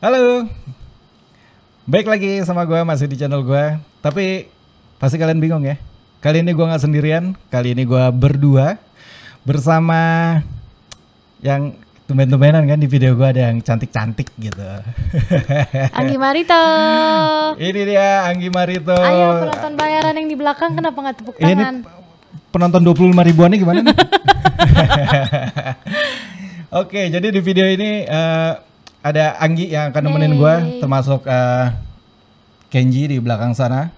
Halo, baik lagi sama gue, masih di channel gue. Tapi pasti kalian bingung ya. Kali ini gue gak sendirian, kali ini gue berdua bersama yang tumben-tumbenan kan. Di video gue ada yang cantik-cantik gitu. Anggi Marito. Ini dia Anggi Marito. Ayo penonton bayaran yang di belakang kenapa gak tepuk tangan? Ini penonton 25 ribuan nih gimana nih? Oke, jadi di video ini ada Anggi yang akan nemenin gue, termasuk Kenji di belakang sana.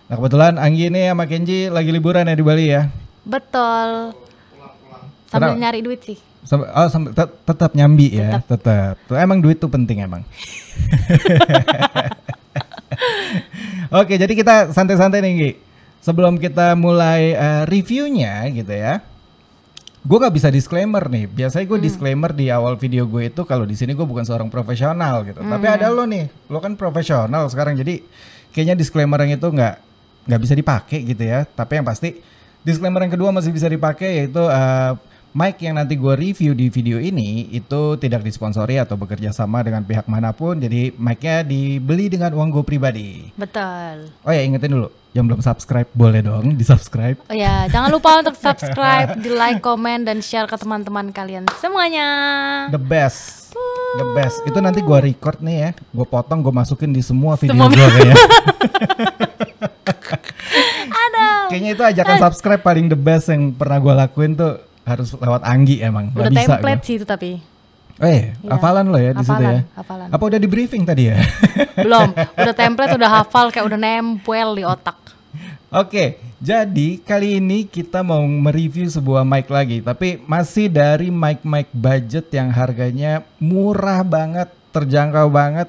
Nah kebetulan Anggi ini sama Kenji lagi liburan ya di Bali ya. Betul. Sambil nyari duit sih. Tetap nyambi ya, tetap. Emang duit tuh penting emang. Oke, jadi kita santai-santai nih Anggi. Sebelum kita mulai reviewnya gitu ya. Gue gak bisa disclaimer nih. Biasanya gue disclaimer di awal video gue itu kalau di sini gue bukan seorang profesional gitu. Tapi ada lo nih, lo kan profesional sekarang. Jadi kayaknya disclaimer yang itu nggak bisa dipakai gitu ya. Tapi yang pasti disclaimer yang kedua masih bisa dipakai, yaitu mic yang nanti gue review di video ini itu tidak disponsori atau bekerja sama dengan pihak manapun. Jadi mic-nya dibeli dengan uang gue pribadi. Betul. Oh ya, ingetin dulu, yang belum subscribe boleh dong di subscribe. Oh ya, jangan lupa untuk subscribe, di like, komen, dan share ke teman-teman kalian semuanya. The best. The best. Itu nanti gue record nih ya, gue potong, gue masukin di semua video gue kayaknya. Aduh. Kayaknya itu ajakan subscribe paling the best yang pernah gue lakuin tuh harus lewat Anggi emang. Udah bisa template gua. sih itu tapi. Oh iya, hafalan lo ya di situ ya. Hafalan. Apa udah di briefing tadi ya? Belum, udah template, udah hafal, kayak udah nempel di otak. Oke, jadi kali ini kita mau mereview sebuah mic lagi, tapi masih dari mic budget yang harganya murah banget, terjangkau banget.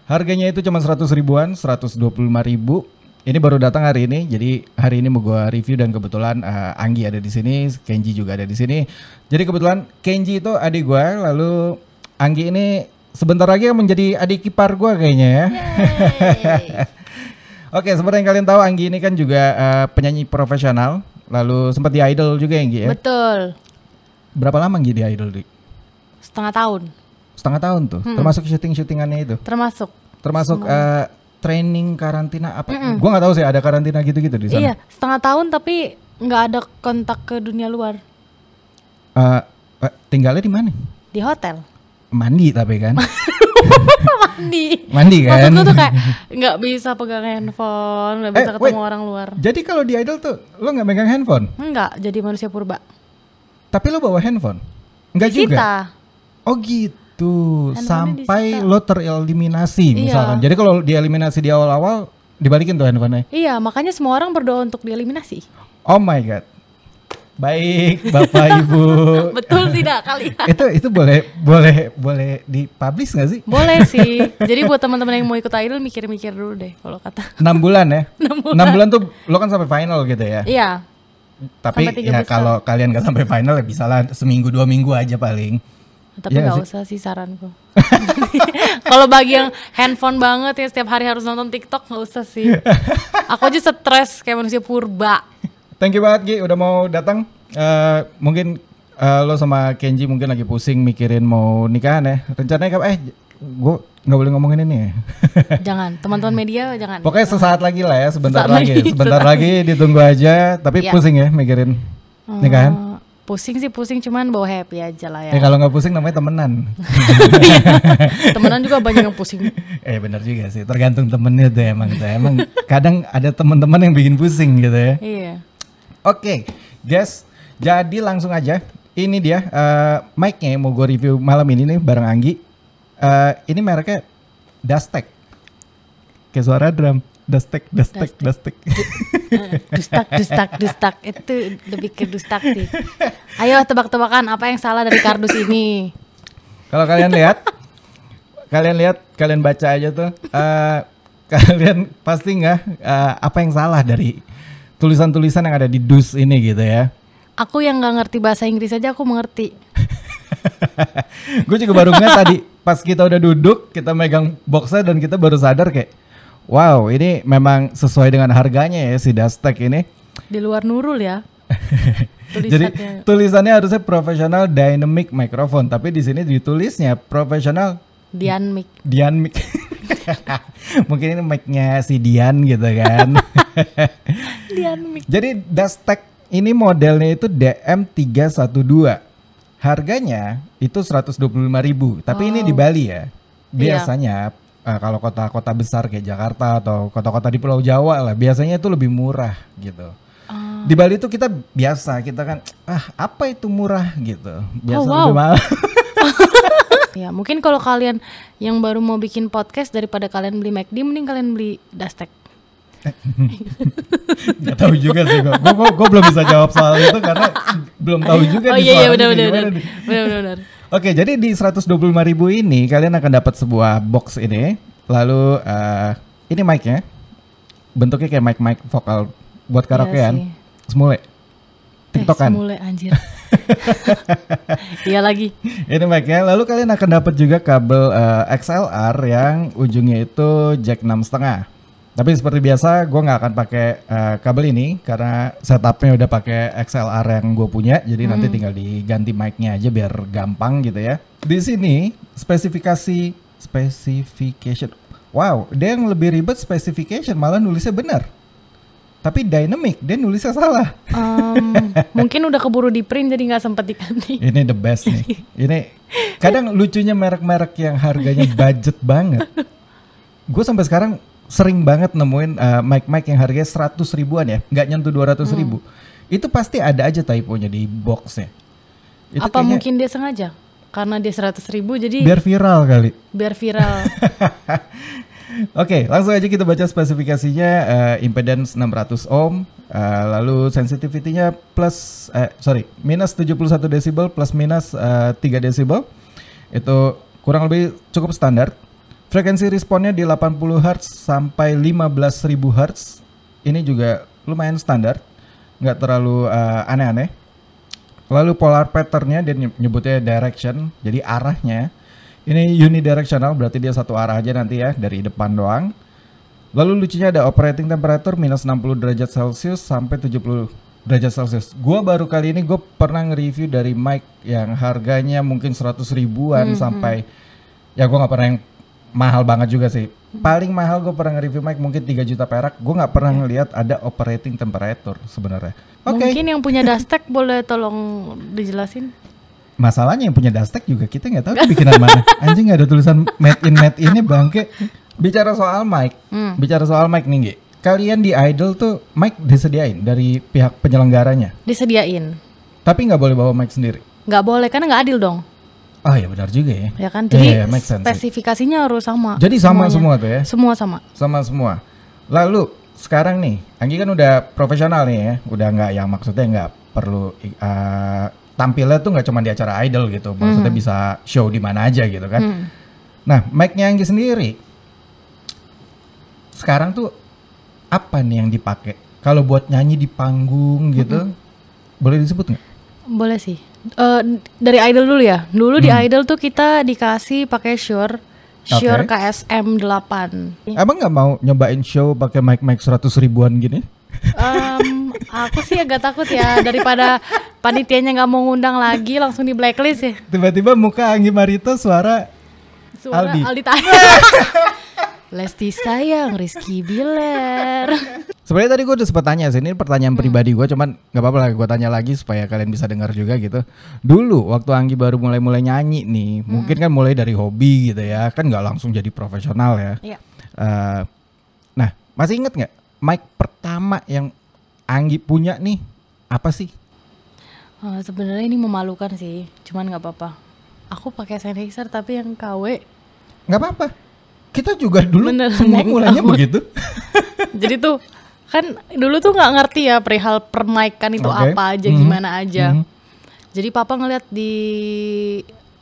Harganya itu cuma 100 ribuan, 125 ribu. Ini baru datang hari ini, jadi hari ini mau gue review dan kebetulan Anggi ada di sini, Kenji juga ada di sini. Jadi kebetulan Kenji itu adik gue, lalu Anggi ini sebentar lagi akan menjadi adik ipar gue kayaknya ya. Oke, seperti yang kalian tahu Anggi ini kan juga penyanyi profesional, lalu sempat di Idol juga ya Anggi ya? Betul. Berapa lama Anggi di Idol? Setengah tahun. Setengah tahun tuh, termasuk syuting-syutingannya itu? Termasuk training karantina apa? Gua nggak tahu sih ada karantina gitu-gitu di sana. Iya, setengah tahun tapi nggak ada kontak ke dunia luar. Tinggalnya di mana? Di hotel. Mandi tapi kan? Mandi kan? Maksud gue tuh kayak nggak bisa pegang handphone, nggak bisa ketemu orang luar. Jadi kalau di Idol tuh lo nggak megang handphone? Enggak, jadi manusia purba. Tapi lo bawa handphone? Enggak juga? Oh gitu. Sampai lo tereliminasi misalkan. Jadi kalau dieliminasi di awal-awal dibalikin tuh handphonenya. Iya, makanya semua orang berdoa untuk dieliminasi. Oh my god. Baik, Bapak Ibu. Betul tidak kalian? Itu boleh dipublish nggak sih? Boleh sih. Jadi buat teman-teman yang mau ikut Idol mikir-mikir dulu deh kalau kata. 6 bulan ya? 6 bulan tuh lo kan sampai final gitu ya? Iya. Tapi ya kalau kalian gak sampai final ya bisa lah seminggu 2 minggu aja paling. Tapi gak usah sih saranku. Kalau bagi yang handphone banget ya setiap hari harus nonton TikTok gak usah sih. Aku aja stres kayak manusia purba. Thank you banget Gi udah mau datang. Mungkin lo sama Kenji mungkin lagi pusing mikirin mau nikahan ya. Rencananya gue gak boleh ngomongin ini ya. Jangan, teman-teman media jangan. Pokoknya sesaat lagi lah ya, sebentar lagi ditunggu aja. Tapi pusing ya mikirin nikahan. Pusing sih pusing, cuman bawa happy aja lah ya. Kalau nggak pusing namanya temenan. Temenan juga banyak yang pusing. Benar juga sih, tergantung temennya tuh emang. Emang kadang ada teman-teman yang bikin pusing gitu ya. Iya. Oke, guys, jadi langsung aja. Ini dia mic-nya yang mau gue review malam ini nih bareng Anggi. Ini mereknya Dastek. Kayak suara drum. Dastek. Dustak itu lebih ke dustak sih. Ayo tebak-tebakan apa yang salah dari kardus ini. Kalau kalian baca aja tuh, kalian pasti nggak apa yang salah dari tulisan-tulisan yang ada di dus ini gitu ya. Aku yang nggak ngerti bahasa Inggris aja aku mengerti. Gue juga baru ngeliat tadi pas kita udah duduk, kita megang boxnya dan kita baru sadar kayak, wow, ini memang sesuai dengan harganya ya si Dastek ini. Di luar Nurul ya. Jadi tulisannya harusnya professional dynamic microphone, tapi di sini ditulisnya professional Dian mic. Dian mic. Mungkin ini mic-nya si Dian gitu kan. Dian mic. Jadi Dastec ini modelnya itu DM312. Harganya itu 125.000. Tapi ini di Bali ya. Biasanya kalau kota-kota besar kayak Jakarta atau kota-kota di Pulau Jawa lah, biasanya itu lebih murah gitu. Di Bali itu kita biasa, kita kan apa itu murah gitu. Biasa lebih mahal. Ya mungkin kalau kalian yang baru mau bikin podcast, daripada kalian beli McD, mending kalian beli Dastec. Gak tahu juga sih, gue belum bisa jawab soal itu karena belum tahu juga. Oh iya benar. Oke, jadi di 125.000 ini kalian akan dapat sebuah box ini. Lalu ini mic-nya bentuknya kayak mic vokal buat karaokean. Semule. TikTokan. Semule anjir. Iya lagi. Ini mic-nya. Lalu kalian akan dapat juga kabel XLR yang ujungnya itu jack 6,5. Tapi seperti biasa gue nggak akan pakai kabel ini karena setupnya udah pakai XLR yang gue punya. Jadi nanti tinggal diganti mic-nya aja biar gampang gitu ya. Di sini specification. Wow, dia yang lebih ribet specification, malah nulisnya benar. Tapi dynamic, dia nulisnya salah. Mungkin udah keburu di print jadi nggak sempet diganti. Ini the best nih. Ini kadang lucunya merek-merek yang harganya budget banget. Gue sampai sekarang sering banget nemuin mic yang harganya 100 ribuan ya, nggak nyentuh 200 ribu. Itu pasti ada aja typonya di boxnya. Itu apa mungkin dia sengaja? Karena dia 100 ribu jadi biar viral kali. Biar viral. Oke, langsung aja kita baca spesifikasinya. Impedance 600 ohm, lalu sensitivity-nya minus 71 desibel plus minus 3 desibel. Itu kurang lebih cukup standar. Frekuensi responnya di 80 Hz sampai 15.000 Hz. Ini juga lumayan standar, nggak terlalu aneh-aneh. Lalu polar pattern-nya dia nyebutnya direction, jadi arahnya. Ini unidirectional, berarti dia satu arah aja nanti ya, dari depan doang. Lalu lucunya ada operating temperature minus 60 derajat Celcius sampai 70 derajat Celcius. Gua baru kali ini gue pernah nge-review dari mic yang harganya mungkin 100 ribuan sampai, ya gue nggak pernah yang mahal banget juga sih. Paling mahal gue pernah nge-review mic mungkin 3 juta perak. Gue gak pernah ngelihat ada operating temperature sebenarnya. Mungkin yang punya Dastec boleh tolong dijelasin. Masalahnya yang punya Dastec juga kita gak tahu itu bikinan mana. Anjing gak ada tulisan made in ini bangke. Bicara soal mic nih Gi. Kalian di Idol tuh mic disediain dari pihak penyelenggaranya? Disediain. Tapi gak boleh bawa mic sendiri? Gak boleh, karena gak adil dong. Oh ya benar juga ya. Ya kan, jadi spesifikasinya harus sama. Jadi sama semua tuh ya? Semua sama. Sama semua. Lalu sekarang nih, Anggi kan udah profesional nih ya. Udah nggak yang maksudnya nggak perlu tampilnya tuh nggak cuma di acara Idol gitu. Maksudnya bisa show di mana aja gitu kan. Nah, mic-nya Anggi sendiri sekarang tuh apa nih yang dipakai? Kalau buat nyanyi di panggung gitu, boleh disebut nggak? Boleh sih. Dari Idol dulu ya. Dulu di Idol tuh kita dikasih pakai Shure KSM 8. Emang nggak mau nyobain show pakai mic 100 ribuan gini? Aku sih agak takut ya, daripada panitianya nggak mau ngundang lagi langsung di blacklist ya. Tiba-tiba muka Anggi Marito suara Aldi Lesti sayang, Rizky Bilar. Sebenarnya tadi gue udah sempat tanya sih, ini pertanyaan pribadi gue, cuman nggak apa-apa lah gue tanya lagi supaya kalian bisa dengar juga gitu. Dulu waktu Anggi baru mulai nyanyi nih, mungkin kan mulai dari hobi gitu ya, kan nggak langsung jadi profesional ya. Iya. Nah, masih inget nggak mic pertama yang Anggi punya nih apa sih? Sebenarnya ini memalukan sih, cuman nggak apa-apa. Aku pakai Sennheiser tapi yang KW. Nggak apa-apa. Kita juga dulu semua mulainya begitu. Jadi tuh kan dulu tuh nggak ngerti ya perihal permic-an itu apa aja, gimana aja. Jadi papa ngeliat di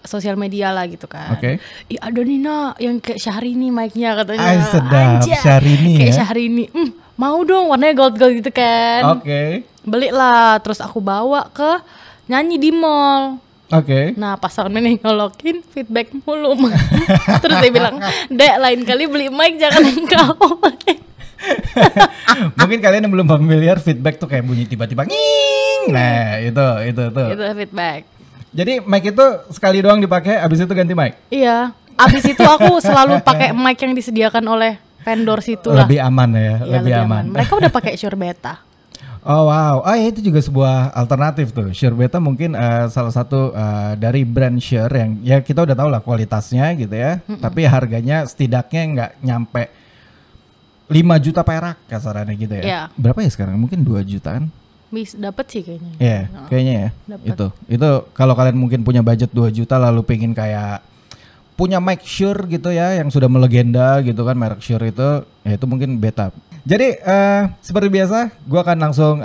sosial media lah gitu kan. Ih ada Nina yang kayak Syahrini mic-nya katanya. Sedap, Syahrini kayak ya. Syahrini. Mau dong warnanya gold-gold gitu kan. Beli lah, terus aku bawa ke nyanyi di mall. Nah pas soundman yang nyolokin feedback mulu. Terus dia bilang, Dek lain kali beli mic jangan yang kau. Mungkin kalian yang belum familiar, feedback tuh kayak bunyi tiba-tiba nging. Nah itu feedback. Jadi mic itu sekali doang dipakai, abis itu ganti mic? Iya. abis itu aku selalu pakai mic yang disediakan oleh vendor situ lah. Lebih aman ya, lebih aman. Mereka udah pakai Shure Beta. Oh wow, ya itu juga sebuah alternatif tuh. Shure Beta mungkin salah satu dari brand Shure yang ya kita udah tahu lah kualitasnya gitu ya. Tapi harganya setidaknya nggak nyampe 5 juta perak kasarannya gitu ya. Yeah. Berapa ya sekarang? Mungkin 2 jutaan. Bisa dapat sih kayaknya. Iya, kayaknya ya. Dapet. Itu kalau kalian mungkin punya budget 2 juta lalu pengen kayak punya mic Shure gitu ya yang sudah melegenda gitu kan, merek Shure itu, ya itu mungkin Beta. Jadi seperti biasa gue akan langsung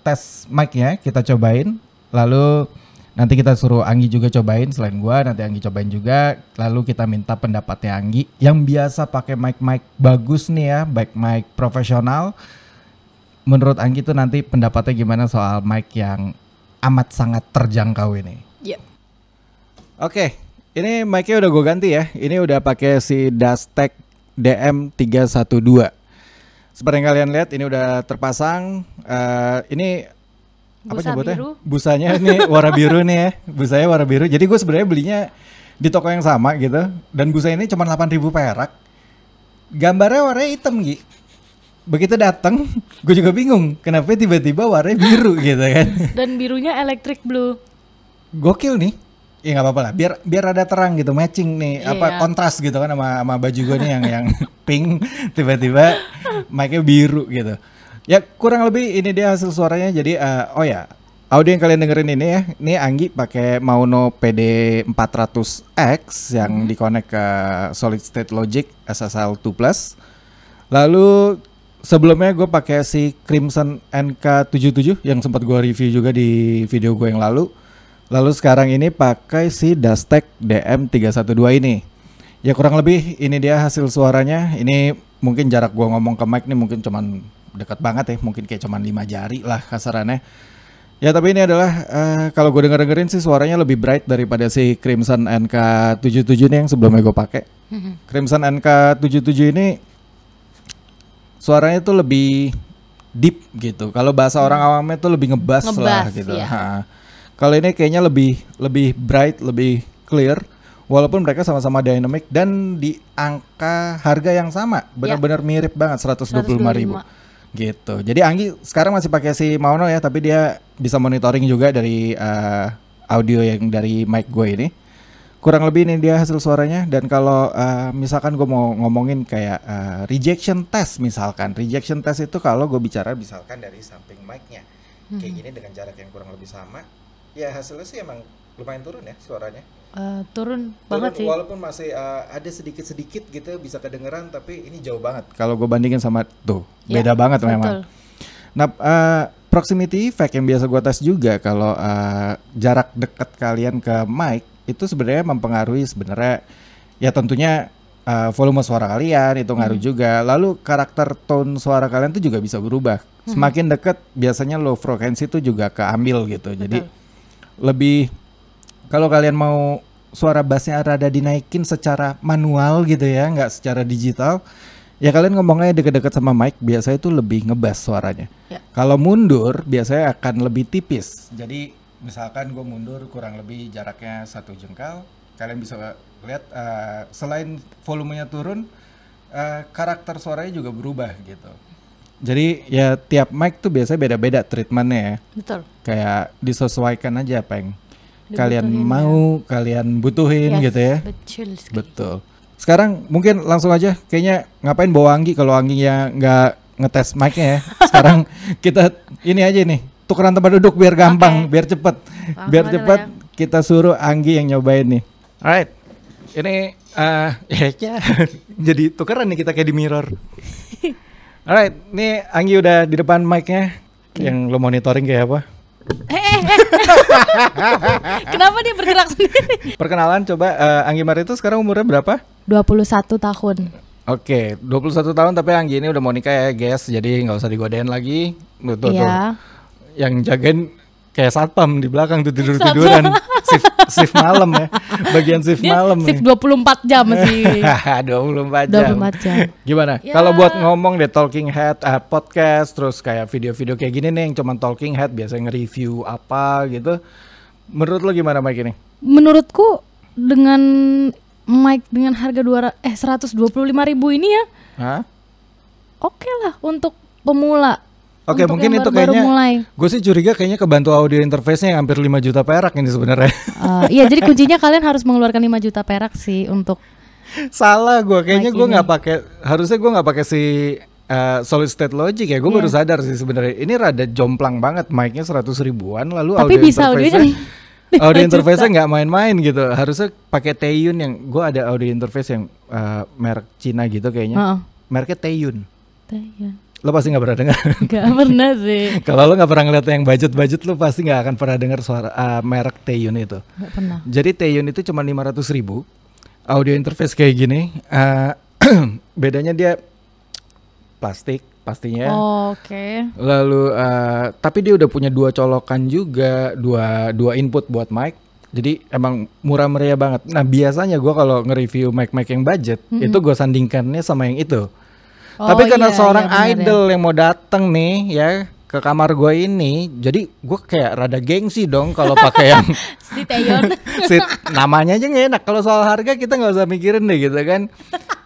tes mic-nya, kita cobain. Lalu nanti kita suruh Anggi juga cobain, selain gue nanti Anggi cobain juga. Lalu kita minta pendapatnya Anggi yang biasa pakai mic bagus nih ya, mic profesional. Menurut Anggi tuh nanti pendapatnya gimana soal mic yang amat sangat terjangkau ini. Iya. Oke. Ini mic-nya udah gue ganti ya. Ini udah pakai si Dastek DM312. Seperti yang kalian lihat ini udah terpasang. Ini apa nyebutnya? Busanya ini warna biru nih ya. Busanya warna biru. Jadi gue sebenarnya belinya di toko yang sama gitu. Dan busa ini cuma 8.000 perak. Gambarnya warnanya hitam Gi. Begitu datang, gue juga bingung. Kenapa tiba-tiba warnanya biru gitu kan. Dan birunya electric blue. Gokil nih. Ya nggak apa-apa lah, biar ada terang gitu, matching nih, kontras gitu kan sama baju gue nih yang pink, tiba-tiba mic-nya biru gitu. Ya kurang lebih ini dia hasil suaranya. Jadi audio yang kalian dengerin ini ya, ini Anggi pakai Mauno PD400X yang dikonek ke Solid State Logic SSL 2 Plus. Lalu sebelumnya gue pakai si Crimson NK77 yang sempat gue review juga di video gue yang lalu. Lalu sekarang ini pakai si Dastek DM312 ini. Ya kurang lebih ini dia hasil suaranya. Ini mungkin jarak gua ngomong ke mic nih mungkin cuman dekat banget ya. Mungkin kayak cuman 5 jari lah kasarannya. Ya tapi ini adalah kalau gue dengerin sih suaranya lebih bright daripada si Crimson NK77 ini yang sebelumnya gue pakai. Crimson NK77 ini suaranya tuh lebih deep gitu. Kalau bahasa orang awamnya tuh lebih ngebass lah gitu. Iya. Kalau ini kayaknya lebih bright, lebih clear, walaupun mereka sama-sama dynamic dan di angka harga yang sama, benar-benar mirip banget 125.000 gitu. Jadi Anggi sekarang masih pakai si Mauno ya, tapi dia bisa monitoring juga dari audio yang dari mic gue ini. Kurang lebih ini dia hasil suaranya. Dan kalau misalkan gue mau ngomongin kayak rejection test misalkan, rejection test itu kalau gue bicara misalkan dari samping mic-nya kayak gini dengan jarak yang kurang lebih sama. Ya hasilnya sih emang lumayan turun ya suaranya. Turun banget sih. Walaupun masih ada sedikit-sedikit gitu bisa kedengeran, tapi ini jauh banget. Kalau gue bandingin sama tuh, beda banget betul. Memang. Nah, proximity effect yang biasa gue tes juga kalau jarak dekat kalian ke mic itu sebenarnya mempengaruhi sebenarnya ya tentunya volume suara kalian itu ngaruh juga. Lalu karakter tone suara kalian tuh juga bisa berubah. Semakin dekat biasanya low frequency tuh juga keambil gitu. Betul. Jadi lebih kalau kalian mau suara bassnya rada dinaikin secara manual gitu ya, nggak secara digital, ya kalian ngomongnya deket-deket sama mic biasanya itu lebih ngebass suaranya. Kalau mundur biasanya akan lebih tipis. Jadi misalkan gue mundur kurang lebih jaraknya 1 jengkal, kalian bisa lihat selain volumenya turun, karakter suaranya juga berubah gitu. Jadi ya tiap mic tuh biasanya beda-beda treatmentnya ya. Betul. Kayak disesuaikan aja apa yang kalian mau, kalian butuhin gitu ya. Betul sekali. Betul. Sekarang mungkin langsung aja, kayaknya ngapain bawa Anggi kalau Anggi ya nggak ngetes mic-nya ya. Sekarang kita ini aja nih, tukeran tempat duduk biar gampang, biar cepet. Biar cepet kita suruh Anggi yang nyobain nih. Alright, ini ya jadi tukeran nih kita kayak di mirror. Alright, nih Anggi udah di depan mic-nya. Yang lo monitoring kayak apa? Kenapa dia bergerak sendiri? Perkenalan coba, Anggi Mar itu sekarang umurnya berapa? 21 tahun. Oke, 21 tahun tapi Anggi ini udah mau nikah ya guys. Jadi gak usah digodain lagi. Betul, tuh. Yang jagain kayak satpam di belakang tuh tidur-tiduran. Shift malam ya. Bagian shift malam shift 24 jam sih. 24 jam. Gimana? Ya. Kalau buat ngomong deh talking head podcast terus kayak video-video kayak gini nih yang cuman talking head biasanya nge-review apa gitu. Menurut lo gimana Mike ini? Menurutku dengan mic dengan harga 125.000 ini ya. Hah? Oke lah untuk pemula. Oke, mungkin itu kayaknya gue sih curiga kayaknya kebantu audio interface-nya yang hampir 5 juta perak ini sebenarnya. Iya, jadi kuncinya kalian harus mengeluarkan 5 juta perak sih untuk. Salah gue, kayaknya gue nggak pakai, harusnya gue nggak pakai si solid state logic ya. Gue baru sadar sih sebenarnya ini rada jomplang banget, mic-nya 100 ribuan, lalu tapi audio bisa interface-nya audio interface-nya nggak main-main gitu. Harusnya pakai Teiyun yang gue ada audio interface yang merek Cina gitu kayaknya. Mereknya Teiyun. Lo pasti nggak pernah dengar. Nggak pernah sih. Kalau lo nggak pernah ngeliat yang budget lo pasti nggak akan pernah dengar suara merek Teiyun itu. Nggak pernah. Jadi Teiyun itu cuma 500.000 audio interface kayak gini. Bedanya dia plastik pastinya. Oke. Lalu tapi dia udah punya 2 colokan juga, dua input buat mic. Jadi emang murah meriah banget. Nah biasanya gue kalau nge-review mic yang budget itu gue sandingkannya sama yang itu. Tapi karena seorang idol yang mau dateng nih ya ke kamar gue ini, jadi gue kayak rada gengsi dong kalau pakai yang si Teiyun. Namanya aja nggak enak. Kalau soal harga kita nggak usah mikirin deh gitu kan.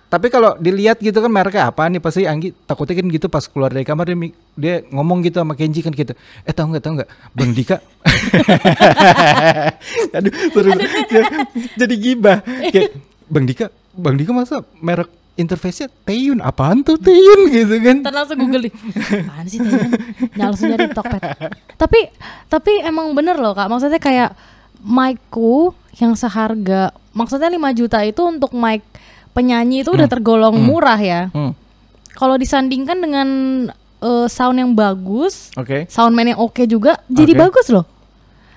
Tapi kalau dilihat gitu kan mereknya apa nih, pasti Anggi takutnya kan gitu pas keluar dari kamar dia ngomong gitu sama Kenji kan gitu. Tahu nggak Bang Dika. Aduh, terus jadi gibah. Kayak Bang Dika masa merek interface-nya Teiyun, apaan tuh Teiyun gitu kan. Ntar langsung google nih, apaan sih Teiyun, langsung nyari Tokped. Tapi emang bener loh Kak, maksudnya kayak mic-ku yang seharga, maksudnya 5 juta itu untuk mic penyanyi itu udah tergolong murah ya. Kalau disandingkan dengan sound yang bagus, soundman yang oke juga, jadi bagus loh.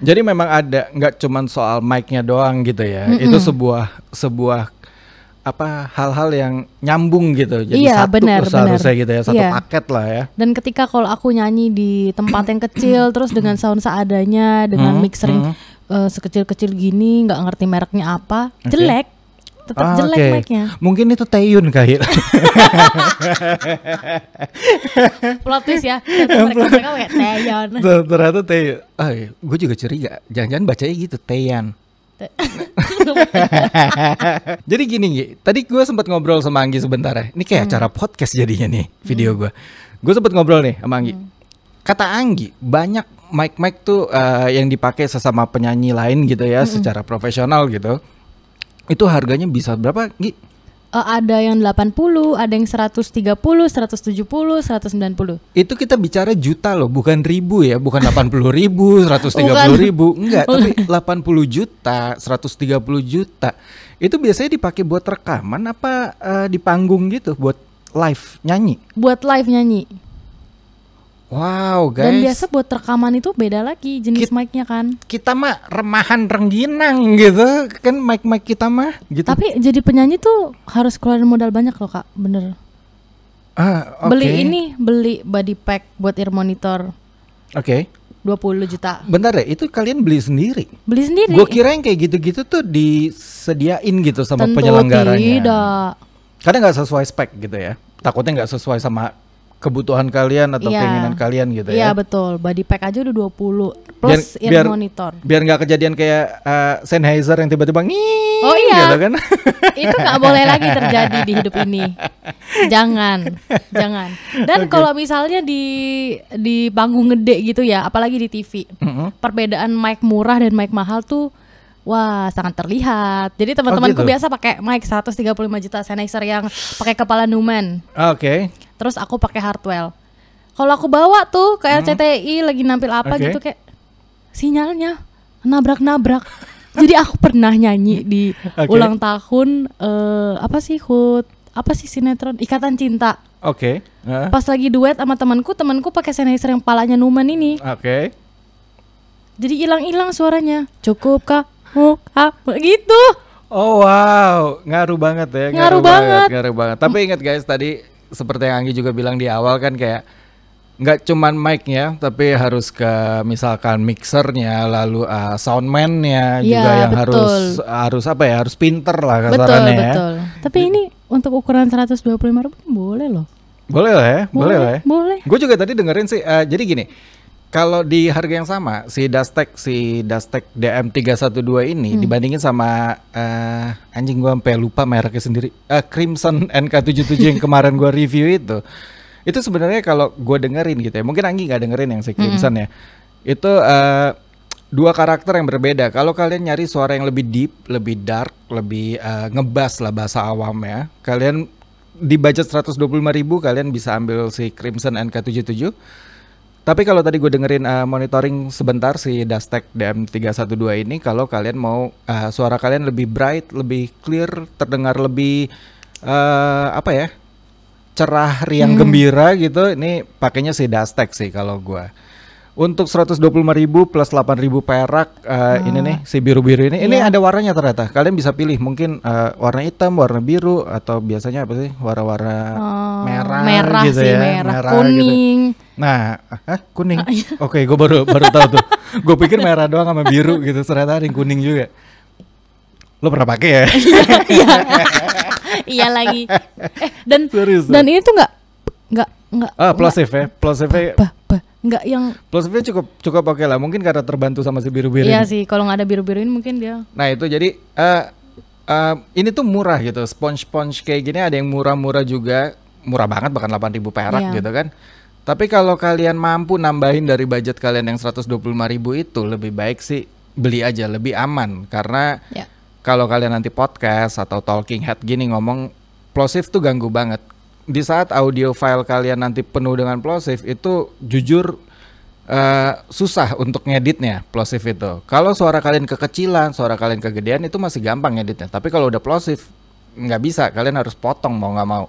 Jadi memang ada, nggak cuman soal mic-nya doang gitu ya, itu sebuah hal-hal yang nyambung gitu, jadi satu seharusnya gitu ya, satu paket lah ya. Dan ketika kalau aku nyanyi di tempat yang kecil terus dengan sound seadanya, dengan mixering sekecil-kecil gini, nggak ngerti mereknya apa, jelek, tetap jelek mic-nya. Mungkin itu Teiyun kali. Plot twist ya, mereka kayak Teiyun. Ternyata Teiyun. Gue juga curiga, jangan-jangan bacanya gitu, Teiyun. Jadi gini Gi, tadi gue sempat ngobrol sama Anggi sebentar ya. Ini kayak acara podcast jadinya nih video gue. Gue sempat ngobrol nih sama Anggi. Kata Anggi banyak mic tuh yang dipakai sesama penyanyi lain gitu ya, secara profesional gitu. Itu harganya bisa berapa Gi? Ada yang 80, ada yang 130, 170, 190. Itu kita bicara juta loh, bukan ribu ya, bukan 80.000, 130.000, enggak, tapi 80 juta, 130 juta. Itu biasanya dipakai buat rekaman apa di panggung gitu, buat live nyanyi? Buat live nyanyi. Wow guys. Dan biasa buat rekaman itu beda lagi jenis mic-nya kan. Kita mah remahan rengginang gitu kan, mic kita mah gitu. Tapi jadi penyanyi tuh harus keluarin modal banyak loh Kak, bener. Beli body pack buat ear monitor. 20 juta. Bentar ya, itu kalian beli sendiri? Beli sendiri. Gue kira yang kayak gitu-gitu tuh disediain gitu sama tentu penyelenggaranya. Tidak. Karena nggak sesuai spek gitu ya. Takutnya nggak sesuai sama kebutuhan kalian atau keinginan kalian gitu ya. Iya betul, body pack aja udah 20 plus ear monitor. Biar nggak kejadian kayak Sennheiser yang tiba-tiba gitu kan. Itu nggak boleh lagi terjadi di hidup ini. Jangan. Dan kalau misalnya di panggung gede gitu ya, apalagi di TV, perbedaan mic murah dan mic mahal tuh wah sangat terlihat. Jadi teman-temanku biasa pakai mic 135 juta Sennheiser yang pakai kepala Neumann. Terus aku pakai Hartwell. Kalau aku bawa tuh ke RCTI lagi nampil apa gitu, kayak sinyalnya nabrak-nabrak. Jadi aku pernah nyanyi di ulang tahun apa sih sinetron Ikatan Cinta. Pas lagi duet sama temanku pakai Sennheiser yang palanya Neumann ini. Jadi hilang-hilang suaranya. Cukup kah? Gitu. Oh wow, ngaruh banget ya. Ngaruh banget. Tapi ingat guys, tadi seperti yang Anggi juga bilang di awal kan, kayak nggak cuman mic-nya, tapi harus ke misalkan mixernya, lalu soundman-nya juga yang harus pinter lah kasarannya. Betul. Tapi ini untuk ukuran 125.000 boleh loh. Boleh lah ya. Boleh. Gue juga tadi dengerin sih. Jadi gini, Kalau di harga yang sama, si Dustech DM312 ini dibandingin sama anjing gua sampai lupa mereknya sendiri, Crimson NK77 yang kemarin gua review itu sebenarnya kalau gua dengerin gitu ya, mungkin Anggi nggak dengerin yang si Crimson ya, itu dua karakter yang berbeda. Kalau kalian nyari suara yang lebih deep, lebih dark, lebih ngebass lah bahasa awam ya, kalian di budget 125.000 kalian bisa ambil si Crimson NK77. Tapi kalau tadi gue dengerin monitoring sebentar si Dustech DM312 ini, kalau kalian mau suara kalian lebih bright, lebih clear, terdengar lebih cerah, riang, gembira gitu, ini pakainya si Dustech sih kalau gue. Untuk 125.000 plus 8.000 perak ini nih si biru-biru ini, ini ada warnanya ternyata. Kalian bisa pilih mungkin warna hitam, warna biru, atau biasanya apa sih warna-warna merah gitu sih, ya, merah kuning. Gitu. Nah, kuning. Oke, gue baru tahu tuh. Gue pikir merah doang sama biru gitu, ternyata ada yang kuning juga. Lo pernah pakai ya? Iya lagi. Dan ini tuh nggak. Plosive ya, plosive. Nggak yang plosive cukup oke lah. Mungkin karena terbantu sama si biru-biru. Iya sih, kalau nggak ada biru-biru ini mungkin dia. Nah itu jadi ini tuh murah gitu. Sponge kayak gini ada yang murah-murah juga, murah banget bahkan 8.000 perak gitu kan. Tapi kalau kalian mampu nambahin dari budget kalian yang 125.000 itu, lebih baik sih beli aja, lebih aman. Karena kalau kalian nanti podcast atau talking head gini ngomong, plosive tuh ganggu banget. Di saat audio file kalian nanti penuh dengan plosive, itu jujur susah untuk ngeditnya plosive itu. Kalau suara kalian kekecilan, suara kalian kegedean itu masih gampang ngeditnya. Tapi kalau udah plosive nggak bisa, kalian harus potong mau nggak mau.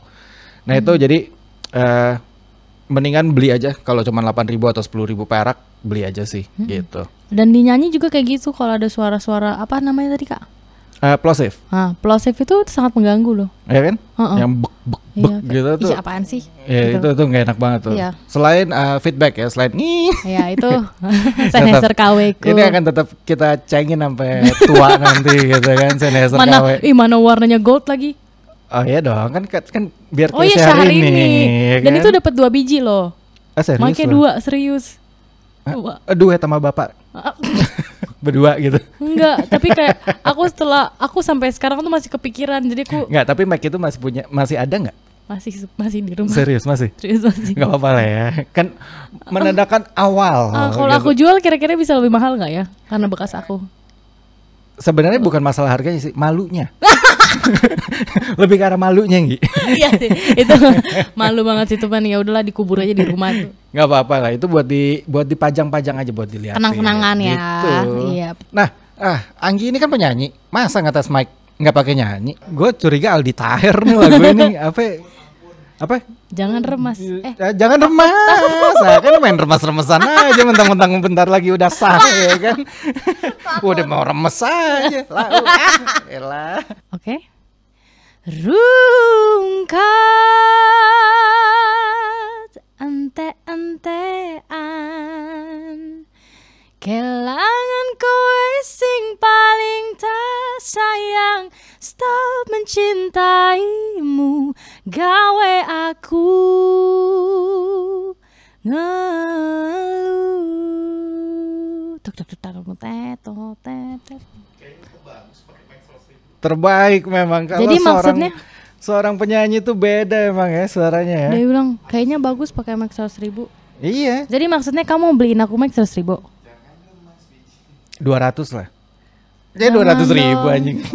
Nah itu jadi mendingan beli aja. Kalau cuma 8.000 atau 10.000 perak, beli aja sih gitu. Dan dinyanyi juga kayak gitu kalau ada suara-suara apa namanya tadi Kak? Plosive. Plosive itu sangat mengganggu loh. Ya kan? Yang bek gitu tuh. Iya apaan sih? Ya gitu. Itu nggak enak banget tuh. Iya. Selain feedback ya, selain ya itu Sennheiser KW ku. Ini akan tetap kita cengin sampai tua nanti gitu kan Sennheiser KW. Mana warnanya gold lagi? Oh iya dong, kan biar kayak Syahrini. Ya kan? Dan itu dapat 2 biji loh. Serius? Makanya 2 serius. Duet sama bapak. Berdua gitu. Enggak, tapi kayak aku sampai sekarang tuh masih kepikiran. Jadi aku enggak, tapi mic itu masih ada enggak? Masih di rumah. Serius masih? Serius masih. Enggak apa-apa lah ya. Kan menandakan awal. Kalau gitu. aku jual kira-kira bisa lebih mahal enggak ya? Karena bekas aku. Sebenarnya bukan masalah harganya sih, malunya. Lebih ke arah malunya Nggi. Iya sih, itu malu banget sih teman. Ya udahlah dikubur aja di rumah tuh. Nggak apa-apa lah, itu buat dipajang-pajang aja, buat dilihat. Kenang-kenangan ya. Gitu. Iya. Nah, Anggi ini kan penyanyi, masa ngetes mic nggak pakai nyanyi? Gue curiga Aldi Taher nih lagu ini apa? Jangan remas. Jangan remas. Kan main remas-remesan aja, mentang-mentang bentar lagi udah sah ya kan. Udah mau remes aja. Elah. Oke. Rungkat ante-antean kelangan kowe sing paling tak sayang. Stop mencintaimu, gawe aku ngeluh. Terbaik memang kalau jadi maksudnya seorang penyanyi tuh beda emang ya suaranya ya. Dia bilang kayaknya bagus pakai mic 100.000. Iya. Jadi maksudnya kamu beliin aku mic 100.000. 200 lah. Jadi 200.000 anjing.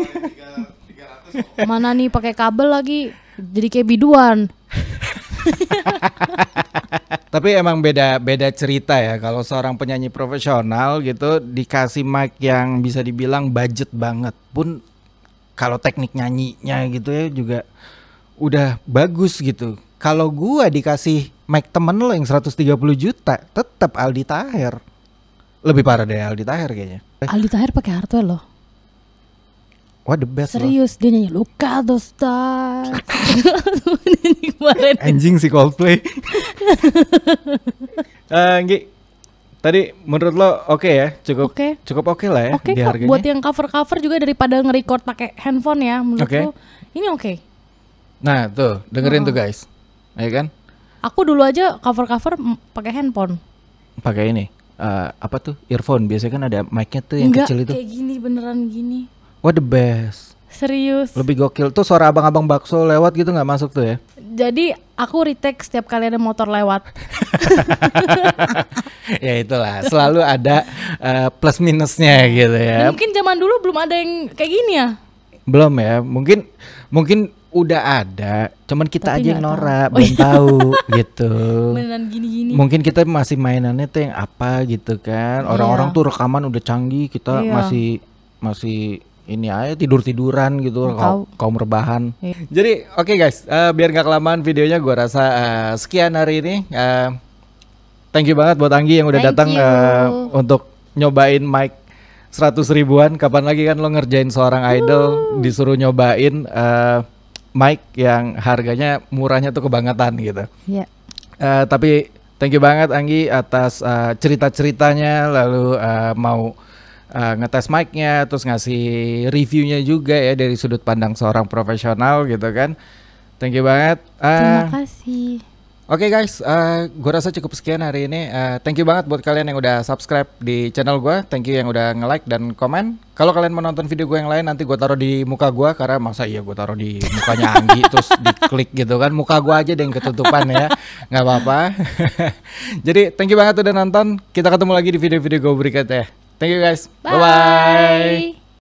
Mana nih pakai kabel lagi, jadi kayak biduan. Tapi emang beda cerita ya kalau seorang penyanyi profesional gitu dikasih mic yang bisa dibilang budget banget pun, kalau teknik nyanyinya gitu ya juga udah bagus gitu. Kalau gua dikasih mic temen lo yang 130 juta, tetap Aldi Taher. Lebih parah dari Aldi Taher kayaknya. Aldi Taher pakai hardware loh. Wah, the best. Serius loh. Dia nyanyi Look at the stars. Anjing si Coldplay. Nggi, tadi menurut lo oke ya? Cukup oke lah ya di harganya. Buat yang cover juga daripada nge-record pakai handphone ya, menurutku ini oke. Nah tuh dengerin tuh guys, ya kan? Aku dulu aja cover pakai handphone. Pakai ini. apa tuh earphone, biasanya kan ada mic-nya tuh yang kecil itu. Enggak, kayak gini beneran gini. What the best. Serius. Lebih gokil tuh suara abang-abang bakso lewat gitu nggak masuk tuh ya? Jadi aku retake setiap kali ada motor lewat. Ya itulah, selalu ada plus minusnya gitu ya. Mungkin zaman dulu belum ada yang kayak gini ya? Belum ya, mungkin udah ada, cuman kita tapi aja yang norak, belum tahu gitu. Beneran gini-gini. Mungkin kita masih mainannya tuh yang apa gitu kan. Orang-orang tuh rekaman udah canggih, kita masih ini aja tidur-tiduran gitu, kaum rebahan. Jadi oke guys, biar gak kelamaan videonya, gue rasa sekian hari ini. Thank you banget buat Anggi yang udah datang untuk nyobain mic 100 ribuan. Kapan lagi kan lo ngerjain seorang idol disuruh nyobain mic yang harganya murahnya tuh kebangetan gitu. Tapi thank you banget Anggi atas cerita-ceritanya, lalu mau ngetes mic-nya, terus ngasih reviewnya juga ya dari sudut pandang seorang profesional gitu kan. Thank you banget. Terima kasih. Oke guys, gue rasa cukup sekian hari ini. Thank you banget buat kalian yang udah subscribe di channel gue. Thank you yang udah nge-like dan komen. Kalau kalian mau nonton video gue yang lain, nanti gue taruh di muka gue, karena masa iya gue taruh di mukanya Anggi terus diklik gitu kan. Muka gue aja deh yang ketutupan ya, nggak apa-apa. Jadi thank you banget udah nonton. Kita ketemu lagi di video-video gue berikutnya. Thank you guys. Bye-bye.